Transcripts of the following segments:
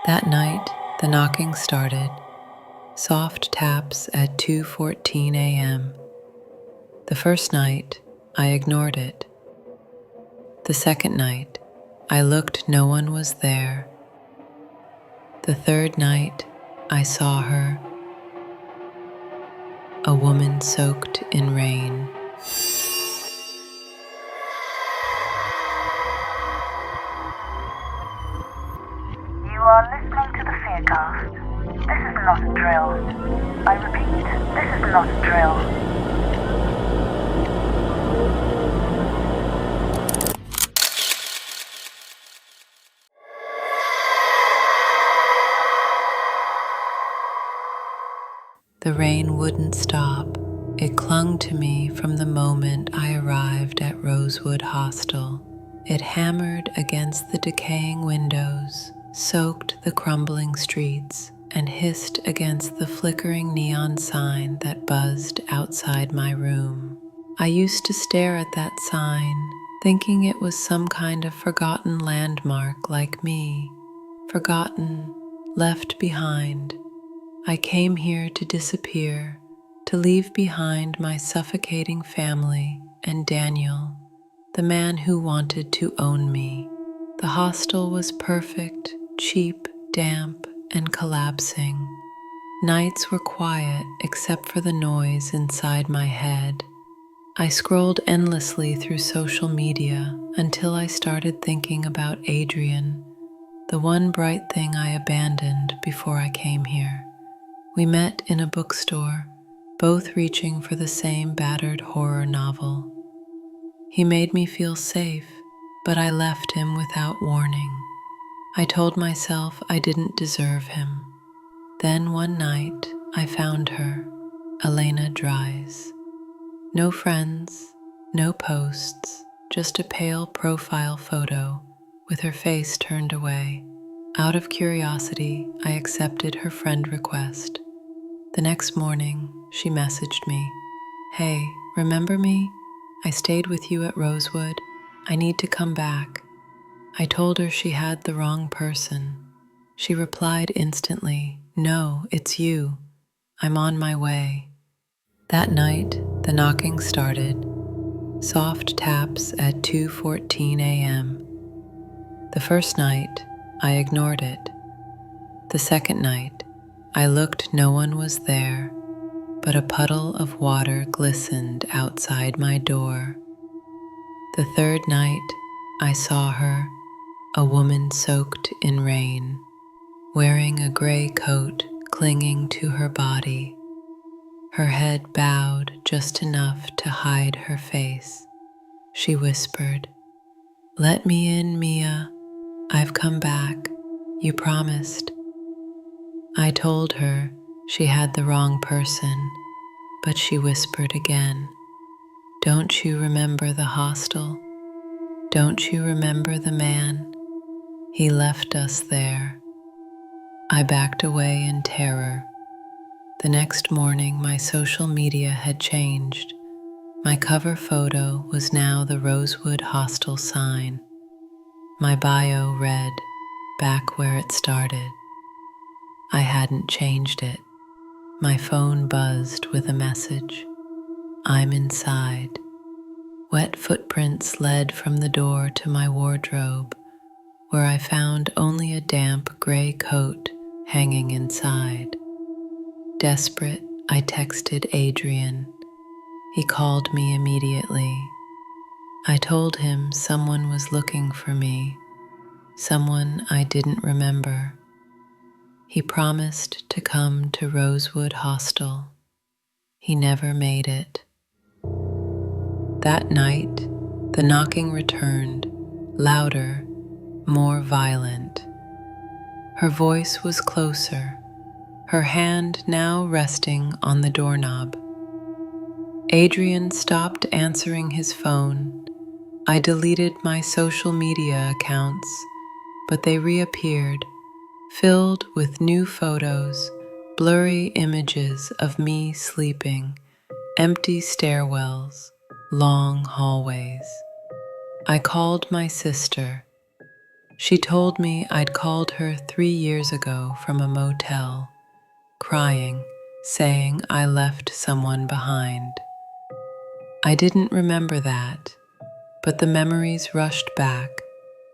That night, the knocking started, soft taps at 2:14 a.m. The first night, I ignored it. The second night, I looked, no one was there. The third night, I saw her, a woman soaked in rain. You are listening to the Fearcast. This is not a drill. I repeat, this is not a drill. The rain wouldn't stop. It clung to me from the moment I arrived at Rosewood Hostel. It hammered against the decaying windows, soaked the crumbling streets, and hissed against the flickering neon sign that buzzed outside my room. I used to stare at that sign, thinking it was some kind of forgotten landmark like me. Forgotten, left behind. I came here to disappear, to leave behind my suffocating family and Daniel, the man who wanted to own me. The hostel was perfect, cheap, damp, and collapsing. Nights were quiet except for the noise inside my head. I scrolled endlessly through social media until I started thinking about Adrian, the one bright thing I abandoned before I came here. We met in a bookstore, both reaching for the same battered horror novel. He made me feel safe, but I left him without warning. I told myself I didn't deserve him. Then one night, I found her, Elena Dries. No friends, no posts, just a pale profile photo with her face turned away. Out of curiosity, I accepted her friend request. The next morning, she messaged me, "Hey, remember me? I stayed with you at Rosewood. I need to come back." I told her she had the wrong person. She replied instantly, "No, it's you. I'm on my way." That night, the knocking started, soft taps at 2:14 a.m. The first night, I ignored it. The second night, I looked, no one was there, but a puddle of water glistened outside my door. The third night, I saw her, a woman soaked in rain, wearing a gray coat clinging to her body, her head bowed just enough to hide her face. She whispered, "Let me in, Mia. I've come back. You promised." I told her she had the wrong person, but she whispered again, "Don't you remember the hostel? Don't you remember the man? He left us there." I backed away in terror. The next morning, my social media had changed. My cover photo was now the Rosewood Hostel sign. My bio read, "Back where it started." I hadn't changed it. My phone buzzed with a message. "I'm inside." Wet footprints led from the door to my wardrobe, where I found only a damp gray coat hanging inside. Desperate, I texted Adrian. He called me immediately. I told him someone was looking for me, someone I didn't remember. He promised to come to Rosewood Hostel. He never made it. That night, the knocking returned, louder, more violent. Her voice was closer, her hand now resting on the doorknob. Adrian stopped answering his phone. I deleted my social media accounts, but they reappeared, filled with new photos, blurry images of me sleeping, empty stairwells, long hallways. I called my sister. She told me I'd called her 3 years ago from a motel, crying, saying I left someone behind. I didn't remember that, but the memories rushed back,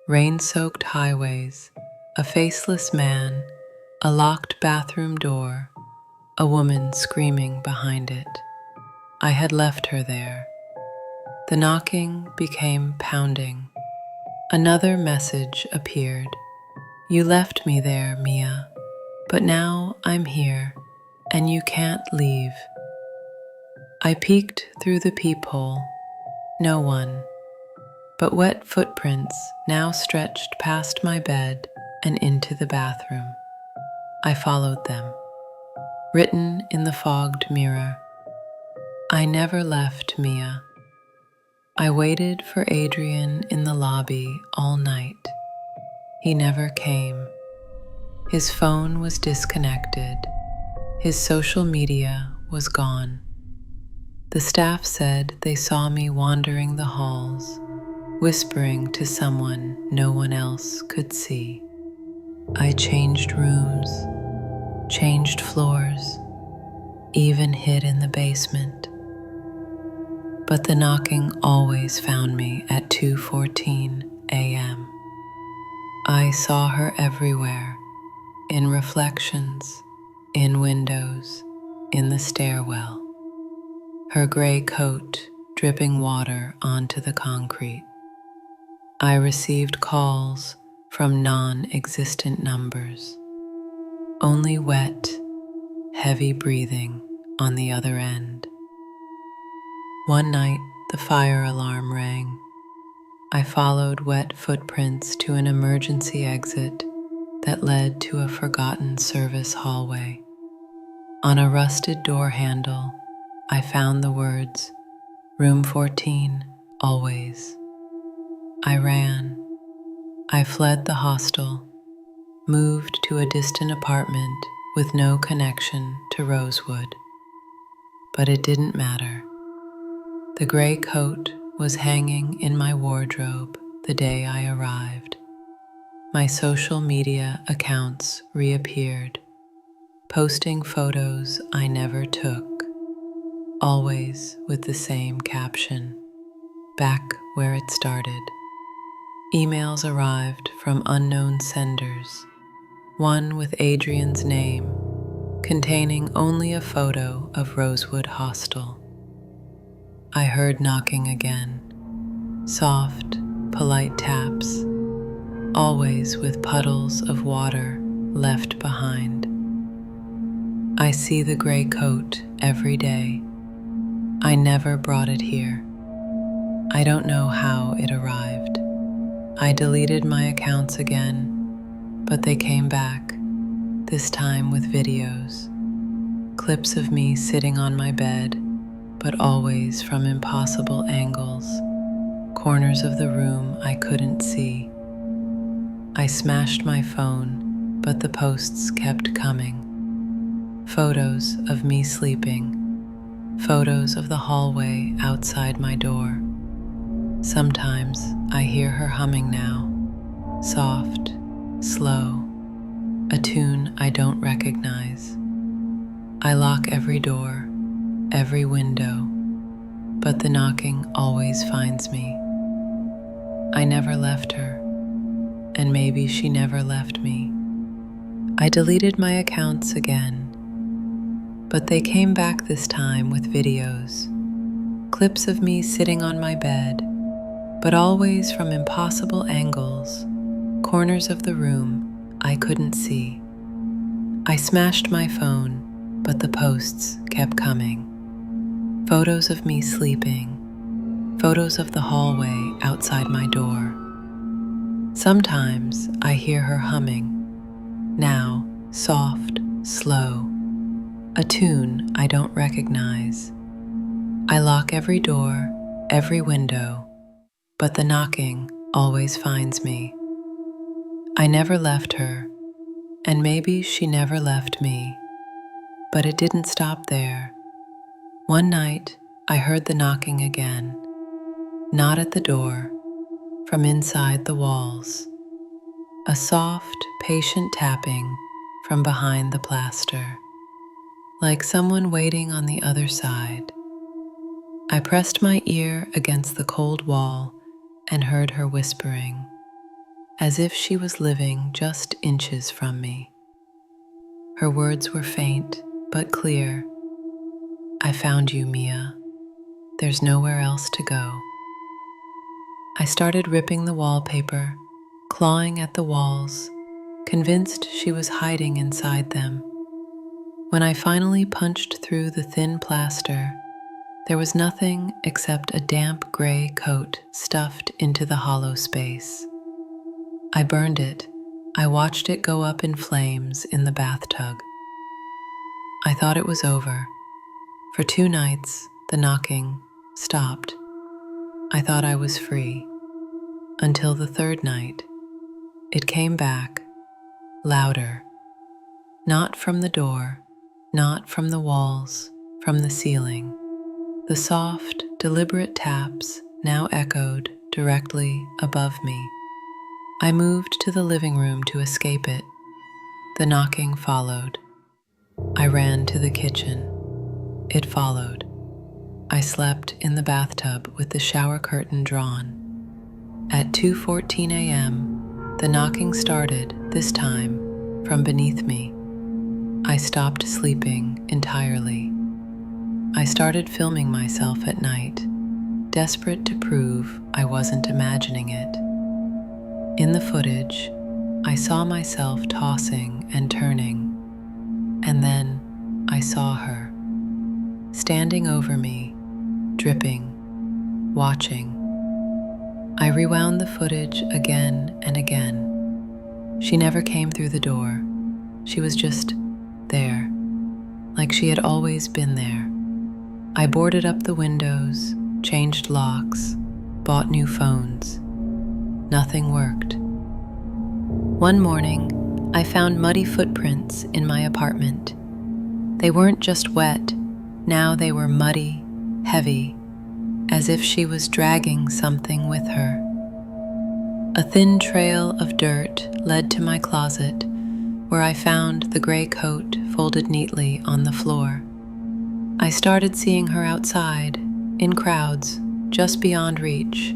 rain-soaked highways, a faceless man, a locked bathroom door, a woman screaming behind it. I had left her there. The knocking became pounding. Another message appeared. You left me there, Mia, but now I'm here, and you can't leave. I peeked through the peephole. No one, but wet footprints now stretched past my bed and into the bathroom. I followed them. Written in the fogged mirror, I never left Mia. I waited for Adrian in the lobby all night. He never came. His phone was disconnected. His social media was gone. The staff said they saw me wandering the halls, whispering to someone no one else could see. I changed rooms, changed floors, even hid in the basement. But the knocking always found me at 2:14 a.m. I saw her everywhere, in reflections, in windows, in the stairwell. Her gray coat dripping water onto the concrete. I received calls from non-existent numbers. Only wet, heavy breathing on the other end. One night, the fire alarm rang. I followed wet footprints to an emergency exit that led to a forgotten service hallway. On a rusted door handle, I found the words, Room 14, always. I ran. I fled the hostel, moved to a distant apartment with no connection to Rosewood. But it didn't matter. The gray coat was hanging in my wardrobe the day I arrived. My social media accounts reappeared, posting photos I never took, always with the same caption, back where it started. Emails arrived from unknown senders, one with Adrian's name, containing only a photo of Rosewood Hostel. I heard knocking again, soft, polite taps, always with puddles of water left behind. I see the gray coat every day. I never brought it here. I don't know how it arrived. I deleted my accounts again, but they came back, this time with videos. Clips of me sitting on my bed, but always from impossible angles, corners of the room I couldn't see. I smashed my phone, but the posts kept coming. Photos of me sleeping, photos of the hallway outside my door. Sometimes I hear her humming now, soft, slow, a tune I don't recognize. I lock every door, every window, but the knocking always finds me. I never left her, and maybe she never left me. I deleted my accounts again, but they came back this time with videos, clips of me sitting on my bed, but always from impossible angles, corners of the room I couldn't see. I smashed my phone, but the posts kept coming. Photos of me sleeping, photos of the hallway outside my door. Sometimes I hear her humming, now soft, slow, a tune I don't recognize. I lock every door, every window, but the knocking always finds me. I never left her, and maybe she never left me, but it didn't stop there. One night, I heard the knocking again, not at the door, from inside the walls. a soft, patient tapping from behind the plaster, like someone waiting on the other side. I pressed my ear against the cold wall and heard her whispering, as if she was living just inches from me. Her words were faint but clear. "I found you, Mia. There's nowhere else to go." I started ripping the wallpaper, clawing at the walls, convinced she was hiding inside them. When I finally punched through the thin plaster, there was nothing except a damp gray coat stuffed into the hollow space. I burned it. I watched it go up in flames in the bathtub. I thought it was over. For 2 nights, the knocking stopped. I thought I was free. Until the 3rd night, it came back, louder. Not from the door, not from the walls, from the ceiling. The soft, deliberate taps now echoed directly above me. I moved to the living room to escape it. The knocking followed. I ran to the kitchen. It followed. I slept in the bathtub with the shower curtain drawn. At 2:14 a.m., the knocking started, this time from beneath me. I stopped sleeping entirely. I started filming myself at night, desperate to prove I wasn't imagining it. In the footage, I saw myself tossing and turning, and then I saw her, standing over me, dripping, watching. I rewound the footage again and again. She never came through the door. She was just there, like she had always been there. I boarded up the windows, changed locks, bought new phones. Nothing worked. One morning, I found muddy footprints in my apartment. They weren't just wet, now they were muddy, heavy, as if she was dragging something with her. A thin trail of dirt led to my closet, where I found the gray coat folded neatly on the floor. I started seeing her outside, in crowds, just beyond reach,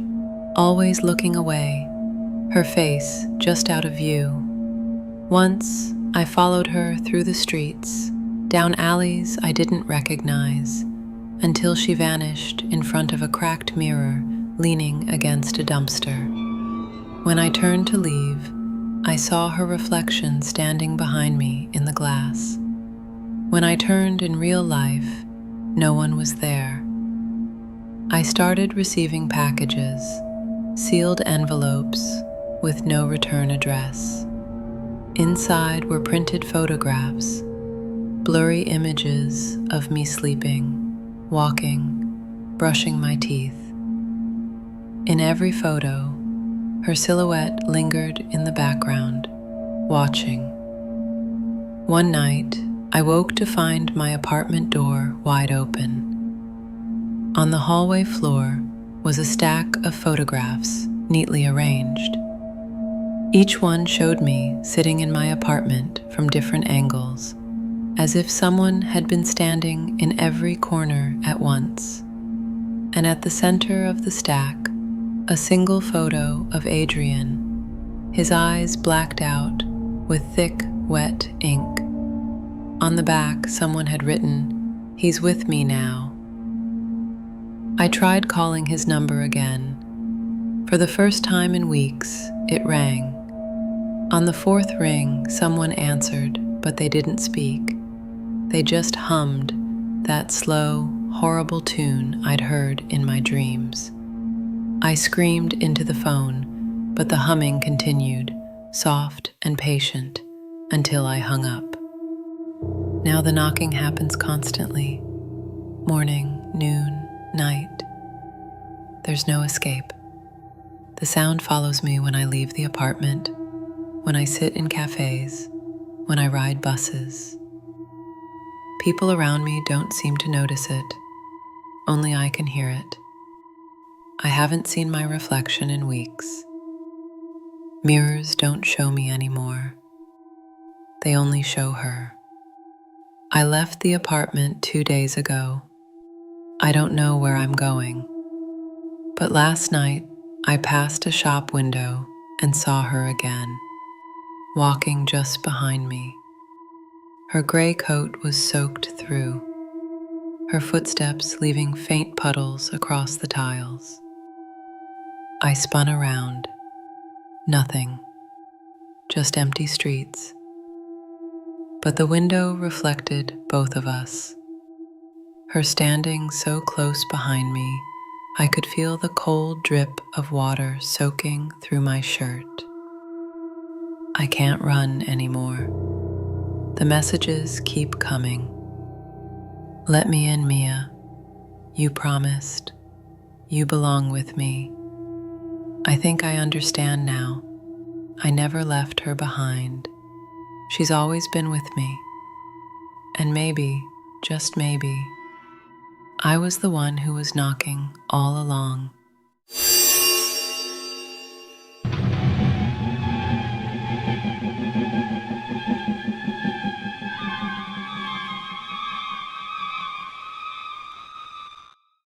always looking away, her face just out of view. Once, I followed her through the streets, down alleys I didn't recognize, until she vanished in front of a cracked mirror leaning against a dumpster. When I turned to leave, I saw her reflection standing behind me in the glass. When I turned in real life, no one was there. I started receiving packages, sealed envelopes with no return address. Inside were printed photographs, blurry images of me sleeping, walking, brushing my teeth. In every photo, her silhouette lingered in the background, watching. One night, I woke to find my apartment door wide open. On the hallway floor was a stack of photographs neatly arranged. Each one showed me sitting in my apartment from different angles, as if someone had been standing in every corner at once. And at the center of the stack, a single photo of Adrian, his eyes blacked out with thick, wet ink. On the back, someone had written, "He's with me now." I tried calling his number again. For the first time in weeks, it rang. On the 4th ring, someone answered, but they didn't speak. They just hummed that slow, horrible tune I'd heard in my dreams. I screamed into the phone, but the humming continued, soft and patient, until I hung up. Now the knocking happens constantly. Morning, noon, night. There's no escape. The sound follows me when I leave the apartment, when I sit in cafes, when I ride buses. People around me don't seem to notice it. Only I can hear it. I haven't seen my reflection in weeks. Mirrors don't show me anymore. They only show her. I left the apartment 2 days ago. I don't know where I'm going. But last night, I passed a shop window and saw her again, walking just behind me. Her gray coat was soaked through, her footsteps leaving faint puddles across the tiles. I spun around. Nothing, just empty streets. But the window reflected both of us. Her standing so close behind me, I could feel the cold drip of water soaking through my shirt. I can't run anymore. The messages keep coming. Let me in, Mia. You promised. You belong with me. I think I understand now. I never left her behind. She's always been with me. And maybe, just maybe, I was the one who was knocking all along.